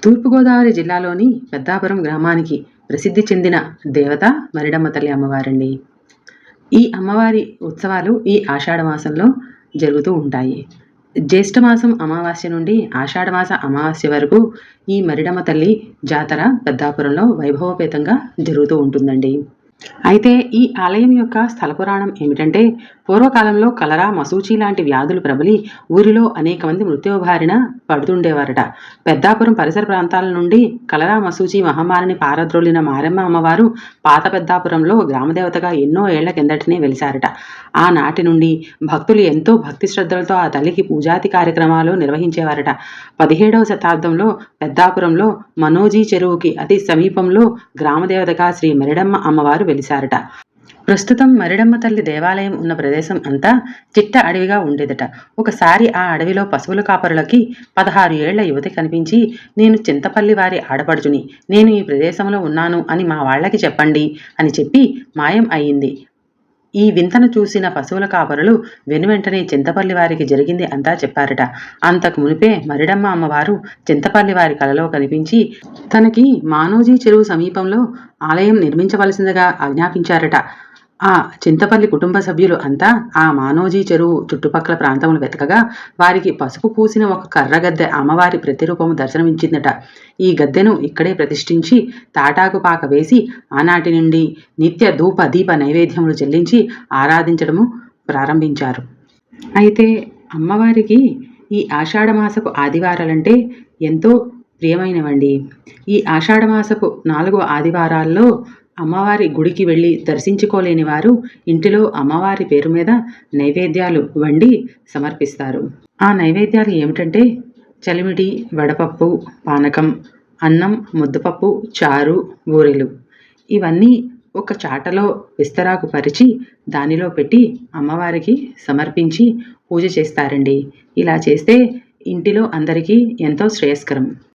తూర్పుగోదావరి జిల్లాలోని పెద్దాపురం గ్రామానికి ప్రసిద్ధి చెందిన దేవత మరిడమ్మ తల్లి అమ్మవారండి. ఈ అమ్మవారి ఉత్సవాలు ఈ ఆషాఢమాసంలో జరుగుతూ ఉంటాయి. జ్యేష్ఠమాసం అమావాస్య నుండి ఆషాఢమాస అమావాస్య వరకు ఈ మరిడమ్మ తల్లి జాతర పెద్దాపురంలో వైభవపేతంగా జరుగుతూ ఉంటుందండి. అయితే ఈ ఆలయం యొక్క స్థల పురాణం ఏమిటంటే, పూర్వకాలంలో కలరా, మసూచి లాంటి వ్యాధులు ప్రబలి ఊరిలో అనేక మంది మృత్యుబారిన పడుతుండేవారట. పెద్దాపురం పరిసర ప్రాంతాల నుండి కలరా, మసూచి మహమ్మారిని పారద్రోలిన మారెమ్మ అమ్మవారు పాత పెద్దాపురంలో గ్రామదేవతగా ఎన్నో ఏళ్ల కిందటనే వెలిశారట. ఆనాటి నుండి భక్తులు ఎంతో భక్తి శ్రద్ధలతో ఆ తల్లికి పూజాది కార్యక్రమాలు నిర్వహించేవారట. 17వ శతాబ్దంలో పెద్దాపురంలో మనోజీ చెరువుకి అతి సమీపంలో గ్రామదేవతగా శ్రీ మరిడమ్మ అమ్మవారు వెలిశారట. ప్రస్తుతం మరిడమ్మ తల్లి దేవాలయం ఉన్న ప్రదేశం అంతా చిట్ట అడవిగా ఉండేదట. ఒకసారి ఆ అడవిలో పశువుల కాపరులకి 16 ఏళ్ల యువతి కనిపించి, నేను చింతపల్లి వారి ఆడపడుచుని, నేను ఈ ప్రదేశంలో ఉన్నాను అని మా వాళ్లకి చెప్పండి అని చెప్పి మాయం అయ్యింది. ఈ వింతను చూసిన పశువుల కాపరులు వెనువెంటనే చింతపల్లి వారికి జరిగింది అంతా చెప్పారట. అంతకు మునిపే మరిడమ్మ అమ్మవారు చింతపల్లి వారి కలలో కనిపించి తనకి మానోజీ చెరువు సమీపంలో ఆలయం నిర్మించవలసిందిగా ఆజ్ఞాపించారట. ఆ చింతపల్లి కుటుంబ సభ్యులు అంతా ఆ మానోజీ చెరువు చుట్టుపక్కల ప్రాంతములు వెతకగా వారికి పసుపు పూసిన ఒక కర్ర గద్దె అమ్మవారి ప్రతిరూపము దర్శనమిచ్చిందట. ఈ గద్దెను ఇక్కడే ప్రతిష్ఠించి తాటాకు పాక వేసి ఆనాటి నుండి నిత్య ధూప దీప నైవేద్యములు చెల్లించి ఆరాధించడము ప్రారంభించారు. అయితే అమ్మవారికి ఈ ఆషాఢమాసపు ఆదివారాలంటే ఎంతో ప్రియమైనవండి. ఈ ఆషాఢమాసపు 4 ఆదివారాల్లో అమ్మవారి గుడికి వెళ్ళి దర్శించుకోలేని వారు ఇంటిలో అమ్మవారి పేరు మీద నైవేద్యాలు వండి సమర్పిస్తారు. ఆ నైవేద్యాలు ఏమిటంటే చలిమిడి, వడపప్పు, పానకం, అన్నం, ముద్దపప్పు, చారు, బూరెలు. ఇవన్నీ ఒక చాటలో విస్తరాకు పరిచి దానిలో పెట్టి అమ్మవారికి సమర్పించి పూజ చేస్తారండి. ఇలా చేస్తే ఇంటిలో అందరికీ ఎంతో శ్రేయస్కరం.